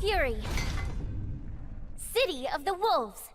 Fury. City of the Wolves.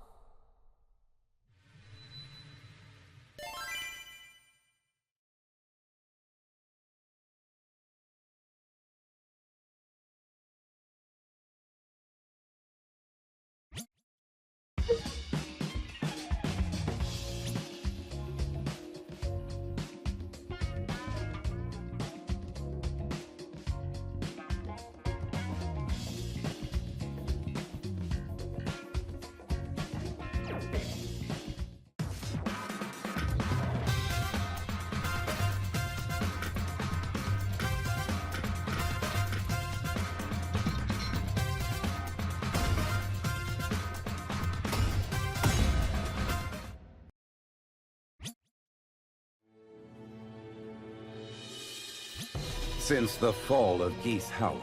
Since the fall of Geese Howard,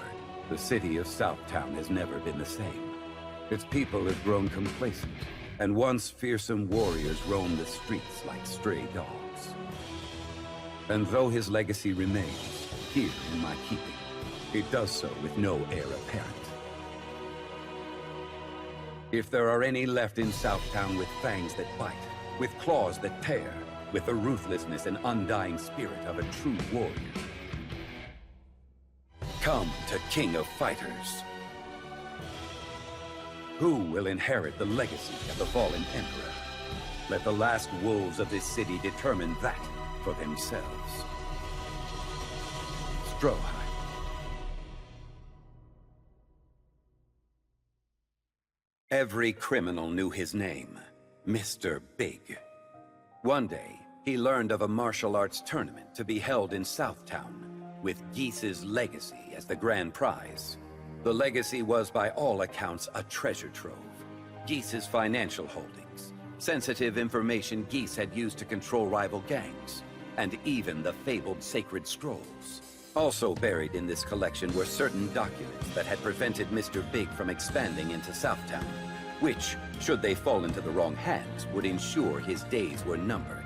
the city of Southtown has never been the same. Its people have grown complacent, and once fearsome warriors roam the streets like stray dogs. And though his legacy remains here in my keeping, it does so with no heir apparent. If there are any left in Southtown with fangs that bite, with claws that tear, with the ruthlessness and undying spirit of a true warrior, come to King of Fighters. Who will inherit the legacy of the fallen Emperor? Let the last wolves of this city determine that for themselves. Stroheim. Every criminal knew his name, Mr. Big. One day, he learned of a martial arts tournament to be held in Southtown, with Geese's legacy as the grand prize. The legacy was by all accounts a treasure trove. Geese's financial holdings, sensitive information Geese had used to control rival gangs, and even the fabled sacred scrolls. Also buried in this collection were certain documents that had prevented Mr. Big from expanding into Southtown, which, should they fall into the wrong hands, would ensure his days were numbered.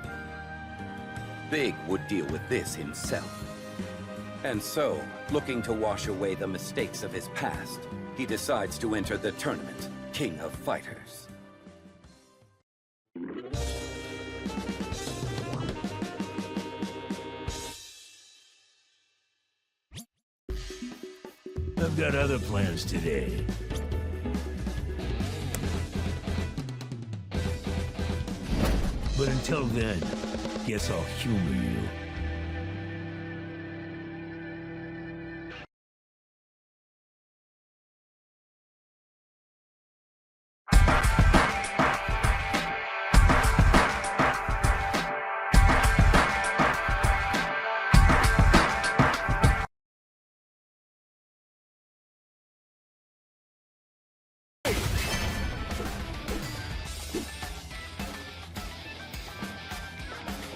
Big would deal with this himself. And so, looking to wash away the mistakes of his past, he decides to enter the tournament, King of Fighters. I've got other plans today. But until then, guess I'll humor you.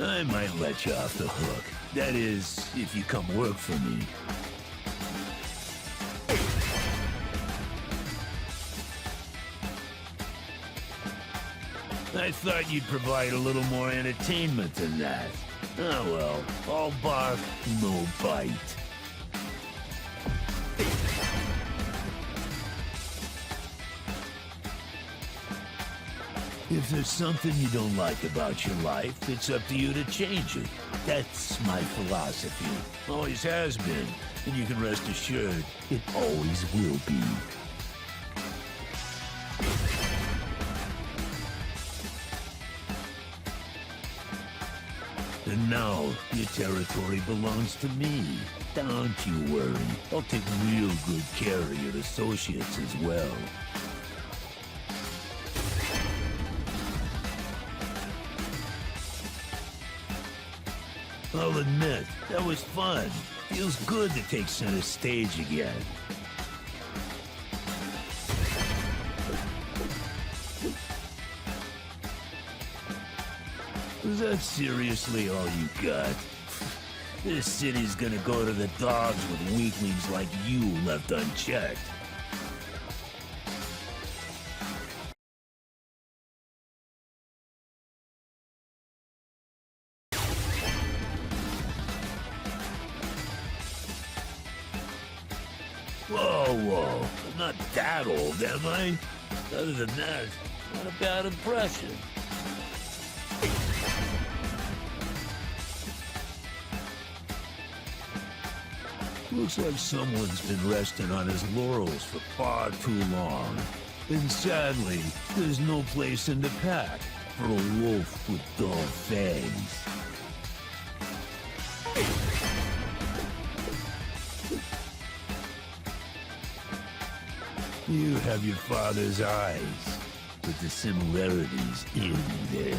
I might let you off the hook. That is, if you come work for me. I thought you'd provide a little more entertainment than that. Oh well, all bark, no bite. If there's something you don't like about your life, it's up to you to change it. That's my philosophy. Always has been. And you can rest assured, it always will be. And now, your territory belongs to me. Don't you worry. I'll take real good care of your associates as well. I'll admit, that was fun. Feels good to take center stage again. Is that seriously all you got? This city's gonna go to the dogs with weaklings like you left unchecked. Oh, whoa. I'm not that old, am I? Other than that, not a bad impression. Looks like someone's been resting on his laurels for far too long. And sadly, there's no place in the pack for a wolf with dull fangs. You have your father's eyes, but the similarities in there.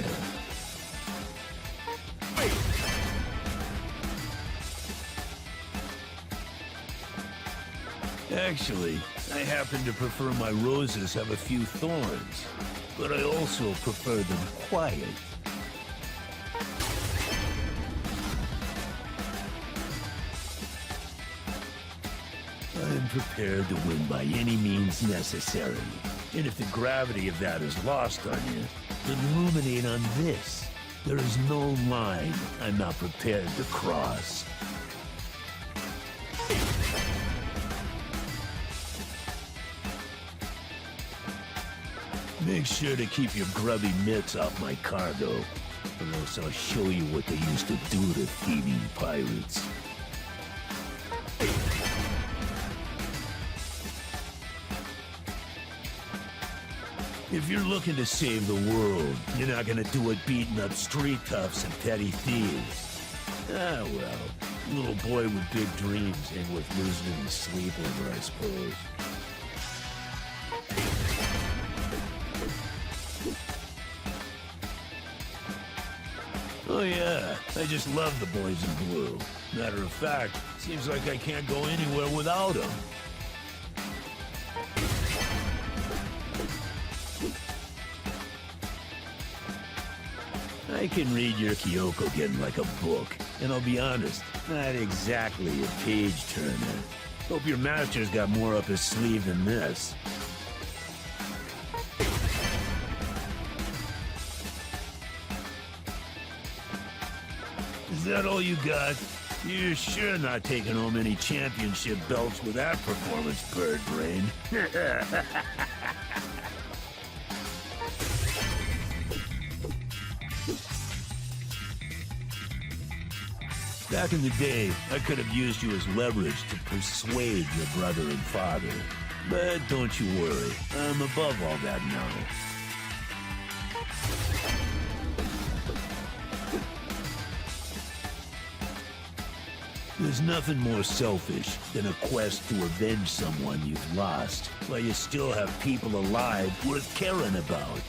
Actually, I happen to prefer my roses have a few thorns, but I also prefer them quiet. I am prepared to win by any means necessary. And if the gravity of that is lost on you, then ruminate on this. There is no line I'm not prepared to cross. Make sure to keep your grubby mitts off my cargo, or else I'll show you what they used to do to thieving pirates. If you're looking to save the world, you're not gonna do it beating up street toughs and petty thieves. Ah, well, little boy with big dreams ain't worth losing any sleep over, I suppose. Oh yeah, I just love the boys in blue. Matter of fact, seems like I can't go anywhere without them. I can read your Kyokogen like a book, and I'll be honest, not exactly a page-turner. Hope your master's got more up his sleeve than this. Is that all you got? You're sure not taking home any championship belts with that performance, bird brain. Back in the day, I could have used you as leverage to persuade your brother and father. But don't you worry, I'm above all that now. There's nothing more selfish than a quest to avenge someone you've lost, while you still have people alive worth caring about.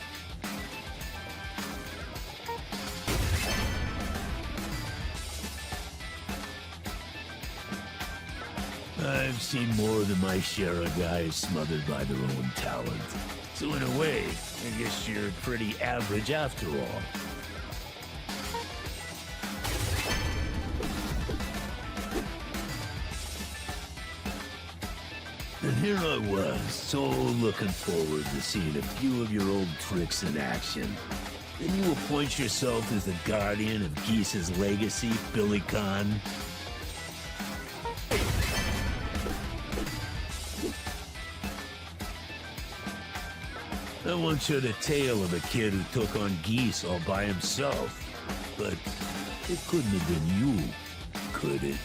I've seen more than my share of guys smothered by their own talent. So in a way, I guess you're pretty average after all. And here I was, so looking forward to seeing a few of your old tricks in action. Then you appoint yourself as the guardian of Geese's legacy, Billy Khan. I once heard a tale of a kid who took on Geese all by himself. But it couldn't have been you, could it?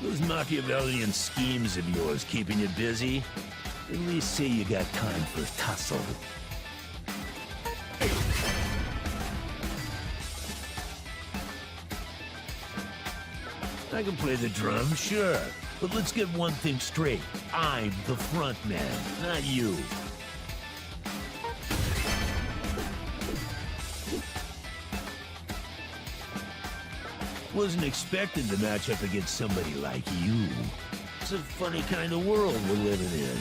Those Machiavellian schemes of yours keeping you busy? At least say you got time for a tussle. I can play the drum, sure. But let's get one thing straight. I'm the front man, not you. Wasn't expecting to match up against somebody like you. It's a funny kind of world we're living in.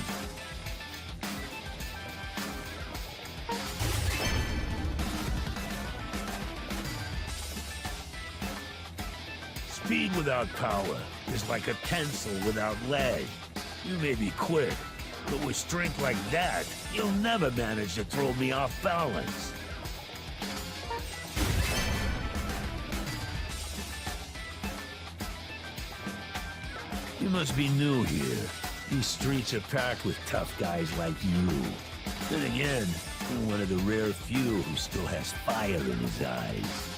Speed without power is like a pencil without lead. You may be quick, but with strength like that, you'll never manage to throw me off balance. You must be new here. These streets are packed with tough guys like you. Then again, you're one of the rare few who still has fire in his eyes.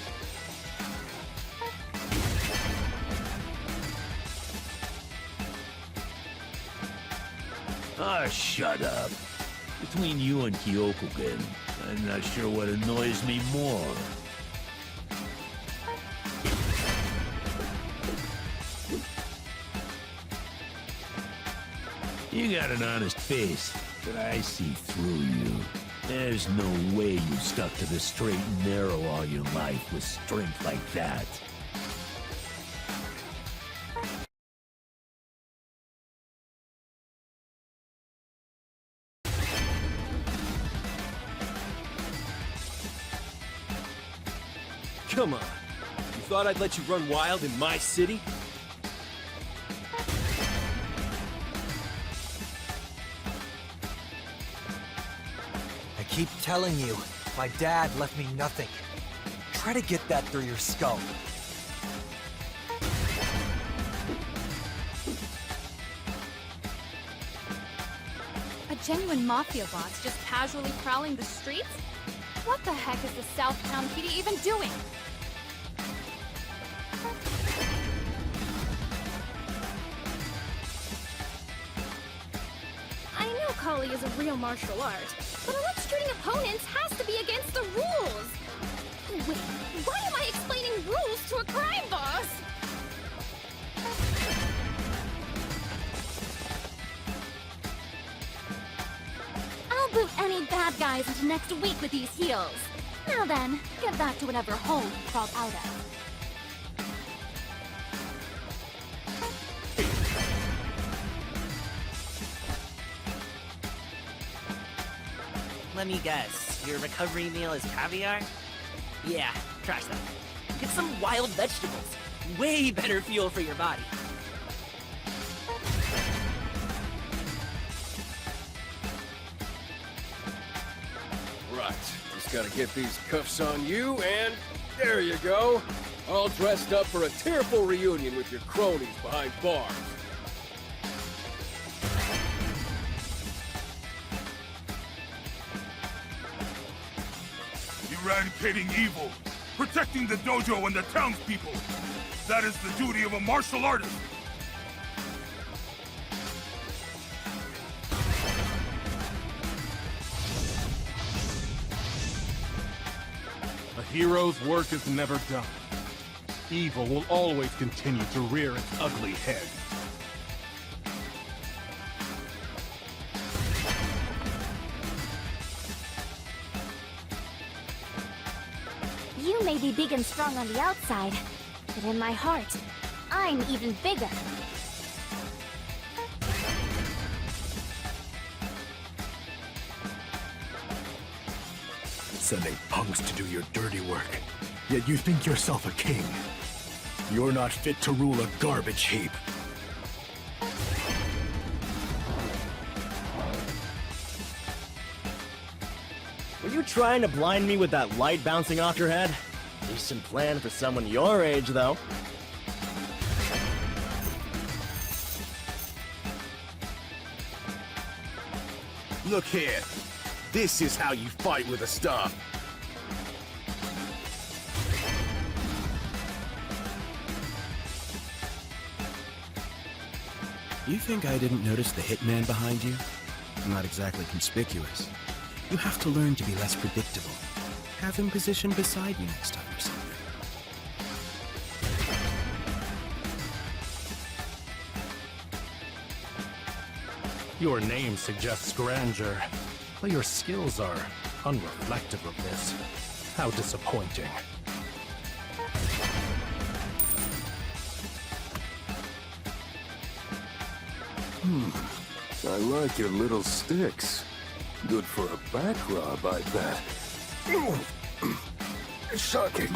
Ah, shut up. Between you and Kyokugen, I'm not sure what annoys me more. You got an honest face, but I see through you. There's no way you stuck to the straight and narrow all your life with strength like that. Come on. You thought I'd let you run wild in my city? I keep telling you, my dad left me nothing. Try to get that through your skull. A genuine mafia boss just casually prowling the streets? What the heck is the Southtown PD even doing? I know Kali is a real martial art, but electrocuting opponents has to be against the rules! Wait, why am I explaining rules to a crime boss? I'll boot any bad guys into next week with these heels. Now then, get back to whatever hole you crawled out of. Let me guess, your recovery meal is caviar? Yeah, trash that. Get some wild vegetables. Way better fuel for your body. Right. Just gotta get these cuffs on you, and there you go. All dressed up for a tearful reunion with your cronies behind bars. Eradicating evil, protecting the dojo and the townspeople. That is the duty of a martial artist. A hero's work is never done. Evil will always continue to rear its ugly head. You may be big and strong on the outside, but in my heart, I'm even bigger. Sending punks to do your dirty work, yet you think yourself a king. You're not fit to rule a garbage heap. Were you trying to blind me with that light bouncing off your head? Decent plan for someone your age, though. Look here. This is how you fight with a staff. You think I didn't notice the hitman behind you? I'm not exactly conspicuous. You have to learn to be less predictable. Have him positioned beside you next time or something. Your name suggests grandeur, but your skills are unreflective of this. How disappointing. I like your little sticks. Good for a back rub, I bet. Shocking.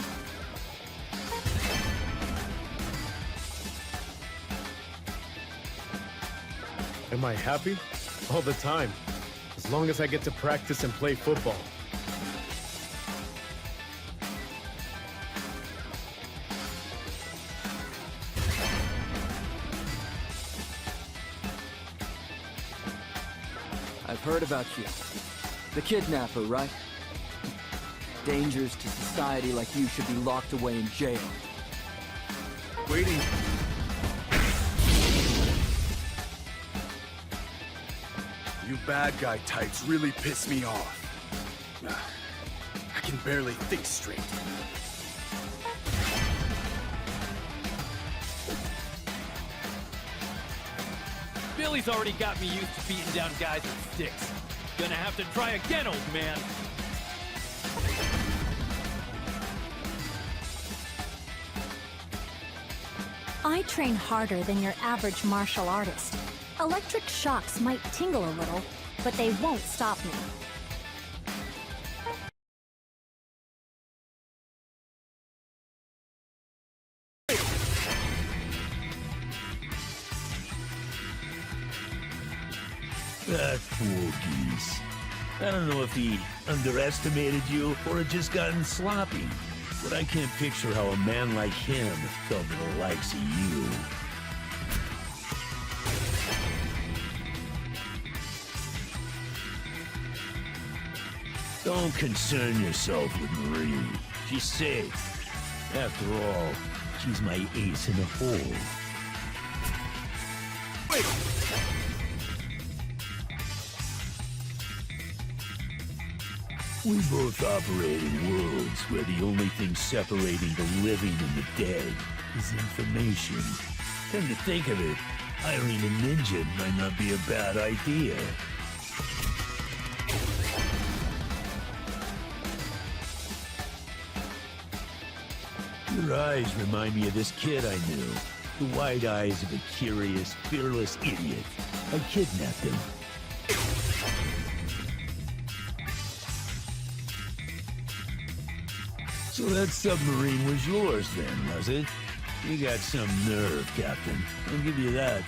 Am I happy? All the time. As long as I get to practice and play football. heard about you. The kidnapper, right? Dangers to society like you should be locked away in jail. Waiting. You bad guy types really piss me off. I can barely think straight. Billy's already got me used to beating down guys with sticks. Gonna have to try again, old man. I train harder than your average martial artist. Electric shocks might tingle a little, but they won't stop me. That poor geese. I don't know if he underestimated you or had just gotten sloppy, but I can't picture how a man like him felt to the likes of you. Don't concern yourself with Marie. She's safe. After all, she's my ace in the hole. Wait! We both operate in worlds where the only thing separating the living and the dead is information. Come to think of it, hiring a ninja might not be a bad idea. Your eyes remind me of this kid I knew. The wide eyes of a curious, fearless idiot. I kidnapped him. So that submarine was yours then, was it? You got some nerve, Captain. I'll give you that.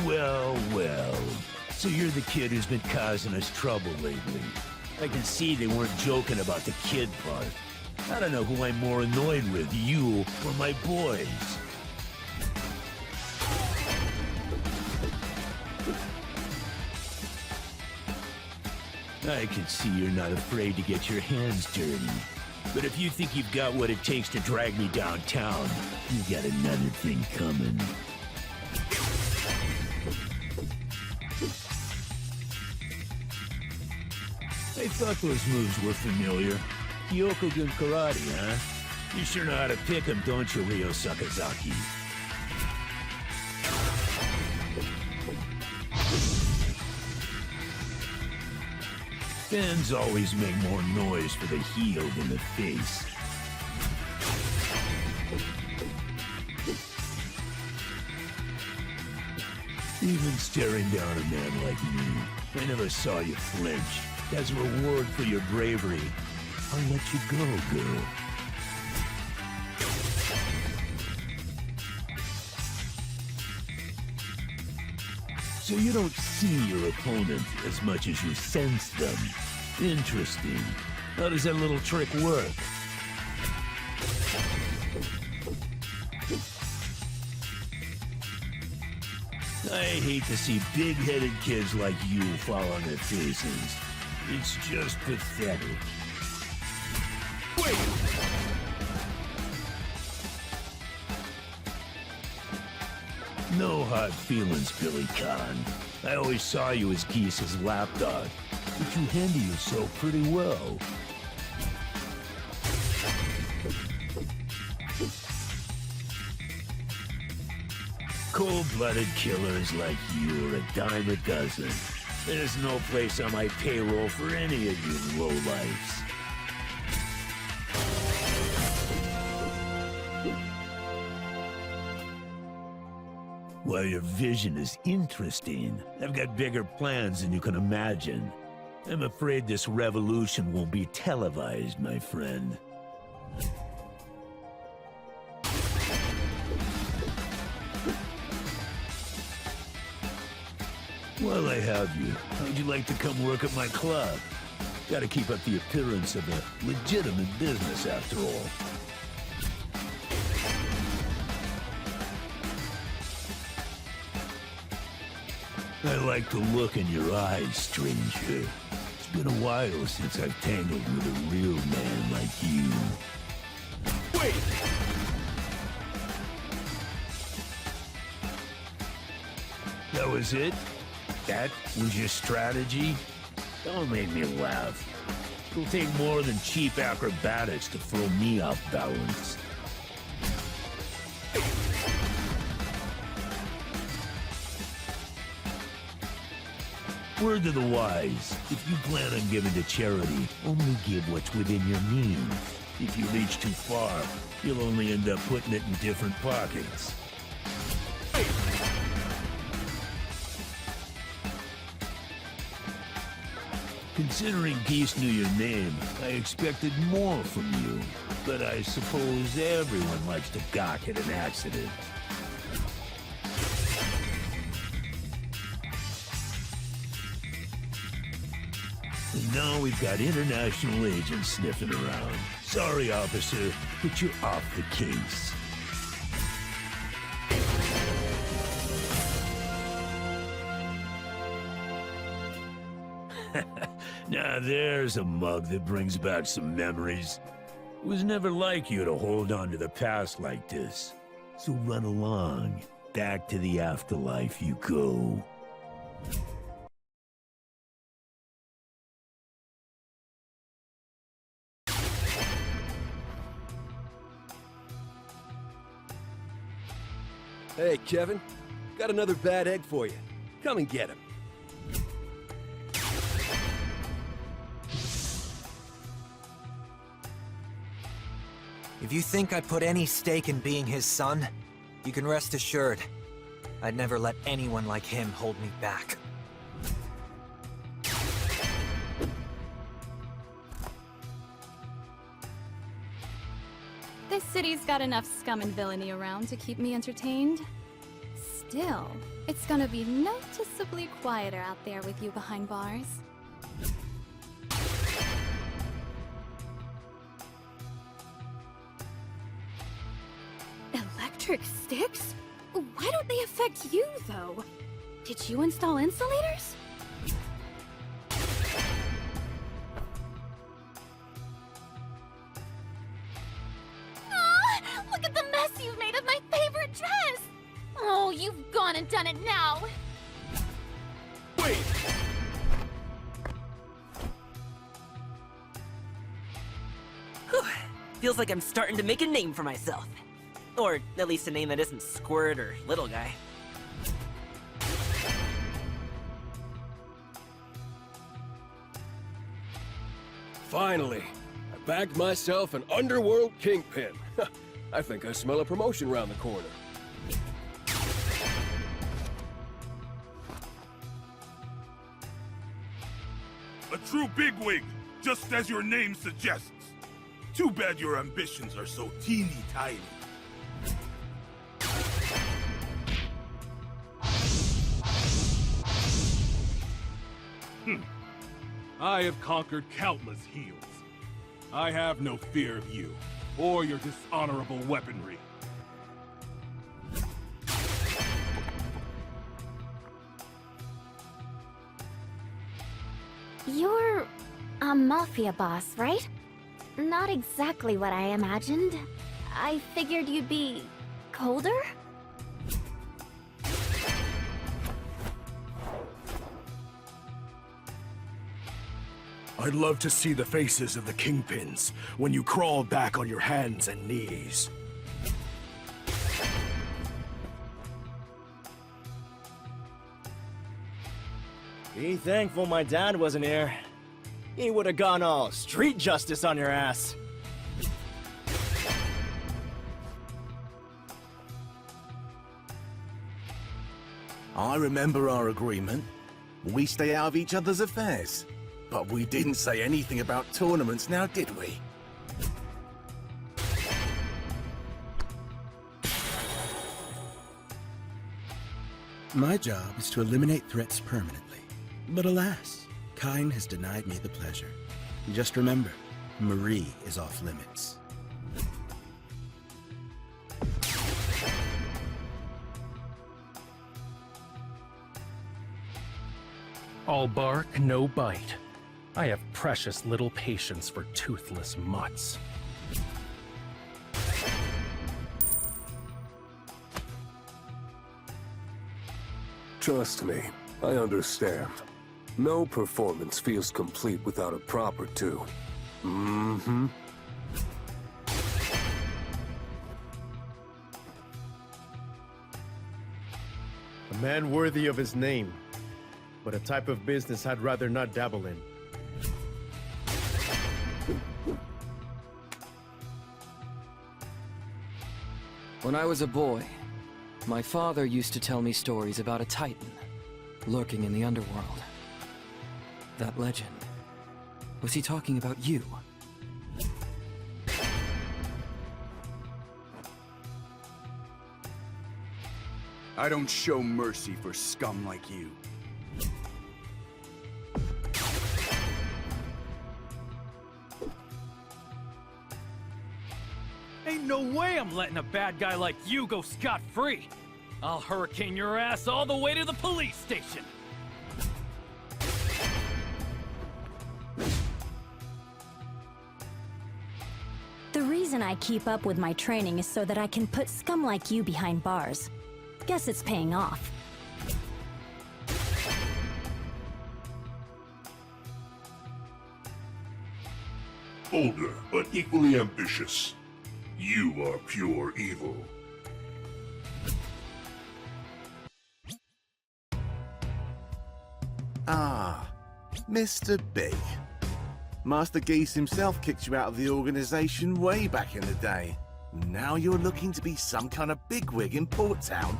Well, well. So you're the kid who's been causing us trouble lately. I can see they weren't joking about the kid part. I don't know who I'm more annoyed with, you or my boys. I can see you're not afraid to get your hands dirty. But if you think you've got what it takes to drag me downtown, you got another thing coming. I thought those moves were familiar. Kyokugen karate, huh? You sure know how to pick 'em, don't you, Ryo Sakazaki? Fans always make more noise for the heel than the face. Even staring down a man like me, I never saw you flinch. As a reward for your bravery, I'll let you go, girl. So you don't see your opponent as much as you sense them. Interesting. How does that little trick work? I hate to see big-headed kids like you fall on their faces. It's just pathetic. Wait! No hard feelings, Billy Khan. I always saw you as Geese's lapdog, but you handle yourself pretty well. Cold-blooded killers like you are a dime a dozen. There's no place on my payroll for any of you lowlifes. While your vision is interesting, I've got bigger plans than you can imagine. I'm afraid this revolution won't be televised, my friend. While I have you, how'd you like to come work at my club? Gotta keep up the appearance of a legitimate business, after all. I like the look in your eyes, stranger. It's been a while since I've tangled with a real man like you. Wait! That was it? That was your strategy? Don't make me laugh. It'll take more than cheap acrobatics to throw me off balance. Word to the wise, if you plan on giving to charity, only give what's within your means. If you reach too far, you'll only end up putting it in different pockets. Considering Geese knew your name, I expected more from you. But I suppose everyone likes to gawk at an accident. And now we've got international agents sniffing around. Sorry, officer, but you're off the case. Now there's a mug that brings back some memories. It was never like you to hold on to the past like this. So run along. Back to the afterlife you go. Hey, Kevin. Got another bad egg for you. Come and get him. If you think I put any stake in being his son, you can rest assured, I'd never let anyone like him hold me back. This city's got enough scum and villainy around to keep me entertained. Still, it's gonna be noticeably quieter out there with you behind bars. Electric sticks? Why don't they affect you, though? Did you install insulators? Look at the mess you've made of my favorite dress! Oh, you've gone and done it now! Wait! Whew. Feels like I'm starting to make a name for myself. Or at least a name that isn't Squirt or Little Guy. Finally, I bagged myself an underworld kingpin. I think I smell a promotion around the corner. A true bigwig, just as your name suggests. Too bad your ambitions are so teeny tiny. I have conquered countless heels. I have no fear of you, or your dishonorable weaponry. You're a mafia boss, right? Not exactly what I imagined. I figured you'd be colder? I'd love to see the faces of the kingpins when you crawl back on your hands and knees. Be thankful my dad wasn't here. He would have gone all street justice on your ass. I remember our agreement. We stay out of each other's affairs. But we didn't say anything about tournaments now, did we? My job is to eliminate threats permanently. But alas, Kyne has denied me the pleasure. Just remember, Marie is off limits. All bark, no bite. I have precious little patience for toothless mutts. Trust me, I understand. No performance feels complete without a proper two. Mm-hmm. A man worthy of his name, but a type of business I'd rather not dabble in. When I was a boy, my father used to tell me stories about a titan lurking in the underworld. That legend. Was he talking about you? I don't show mercy for scum like you. Ain't no way I'm letting a bad guy like you go scot-free. I'll hurricane your ass all the way to the police station. The reason I keep up with my training is so that I can put scum like you behind bars. Guess it's paying off. Older, but equally ambitious. You are pure evil. Ah, Mr. Big. Master Geese himself kicked you out of the organization way back in the day. Now you're looking to be some kind of bigwig in Port Town.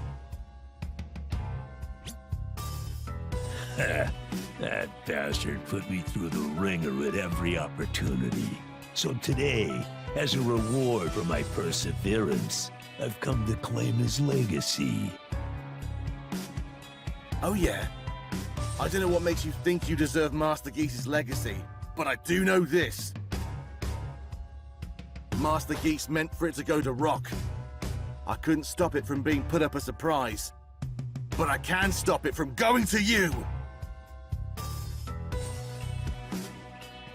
That bastard put me through the ringer at every opportunity. So today, as a reward for my perseverance, I've come to claim his legacy. Oh yeah? I don't know what makes you think you deserve Master Geese's legacy, but I do know this. Master Geese meant for it to go to Rock. I couldn't stop it from being put up as a prize, but I can stop it from going to you!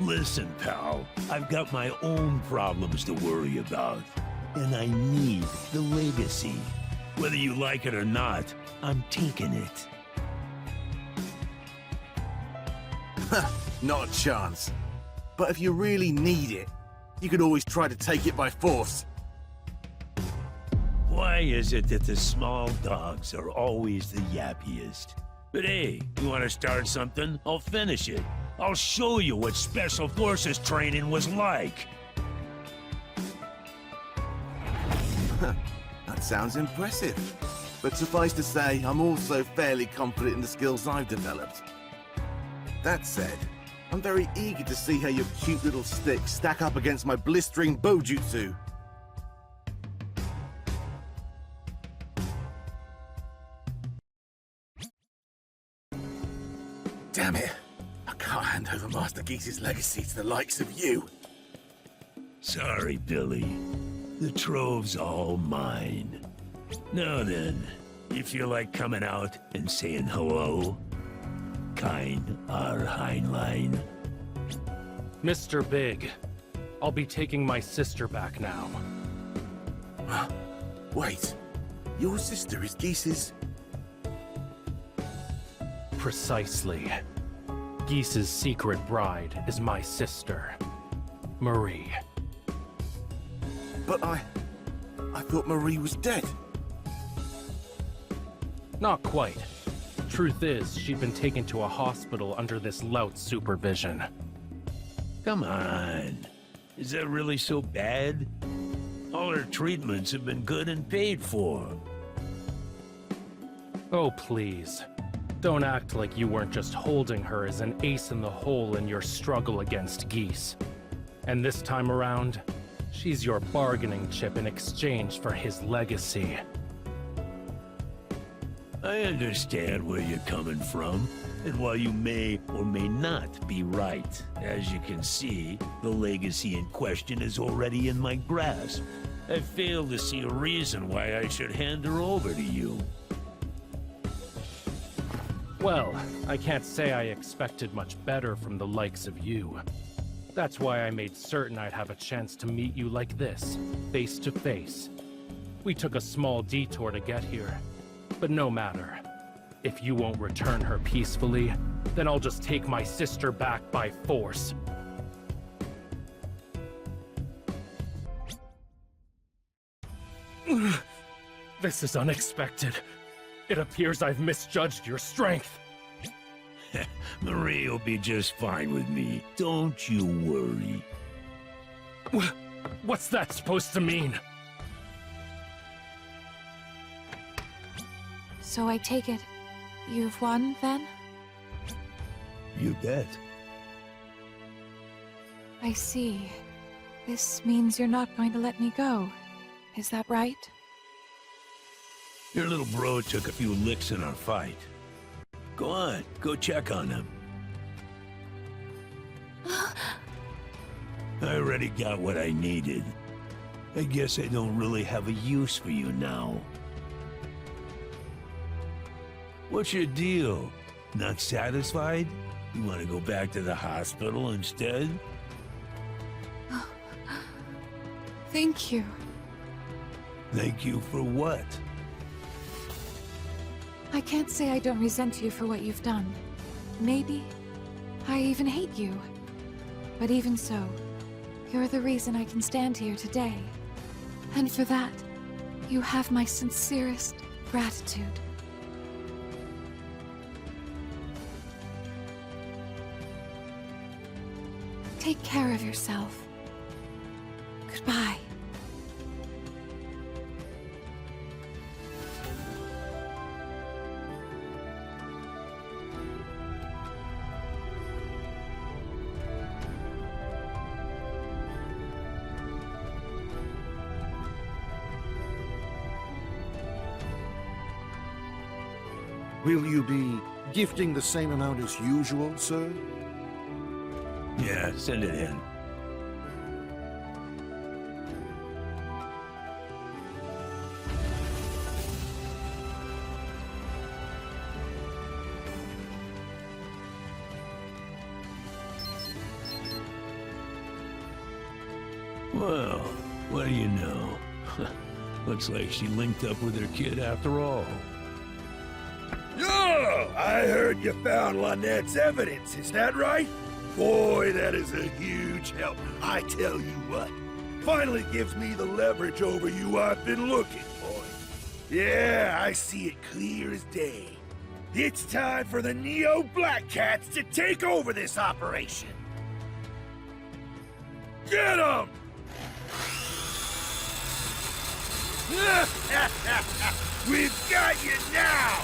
Listen, pal, I've got my own problems to worry about, and I need the legacy. Whether you like it or not, I'm taking it. Not a chance. But if you really need it, you could always try to take it by force. Why is it that the small dogs are always the yappiest? But hey, you want to start something? I'll finish it. I'll show you what Special Forces training was like. That sounds impressive. But suffice to say, I'm also fairly confident in the skills I've developed. That said, I'm very eager to see how your cute little sticks stack up against my blistering bojutsu. Damn it! I can't hand over Master Geese's legacy to the likes of you. Sorry, Billy. The trove's all mine. Now then, you feel like coming out and saying hello? Kind our Heinlein. Mr. Big, I'll be taking my sister back now. Wait, your sister is Geese's? Precisely. Geese's secret bride is my sister, Marie. But I thought Marie was dead. Not quite. Truth is, she'd been taken to a hospital under this lout's supervision. Come on. Is that really so bad? All her treatments have been good and paid for. Oh, please. Don't act like you weren't just holding her as an ace in the hole in your struggle against Geese. And this time around, she's your bargaining chip in exchange for his legacy. I understand where you're coming from, and while you may or may not be right, as you can see, the legacy in question is already in my grasp. I fail to see a reason why I should hand her over to you. Well, I can't say I expected much better from the likes of you. That's why I made certain I'd have a chance to meet you like this, face to face. We took a small detour to get here, but no matter. If you won't return her peacefully, then I'll just take my sister back by force. This is unexpected. It appears I've misjudged your strength. Marie will be just fine with me. Don't you worry. What's that supposed to mean? So I take it, you've won, then? You bet. I see. This means you're not going to let me go. Is that right? Your little bro took a few licks in our fight. Go on, go check on him. I already got what I needed. I guess I don't really have a use for you now. What's your deal? Not satisfied? You want to go back to the hospital instead? Thank you. Thank you for what? I can't say I don't resent you for what you've done. Maybe I even hate you. But even so, you're the reason I can stand here today. And for that, you have my sincerest gratitude. Take care of yourself. Goodbye. Will you be gifting the same amount as usual, sir? Yeah, send it in. Well, what do you know? Looks like she linked up with her kid after all. Yo! I heard you found Lynette's evidence, is that right? Boy, that is a huge help. I tell you what, finally gives me the leverage over you I've been looking for. Yeah, I see it clear as day. It's time for the Neo Black Cats to take over this operation. Get 'em! We've got you now!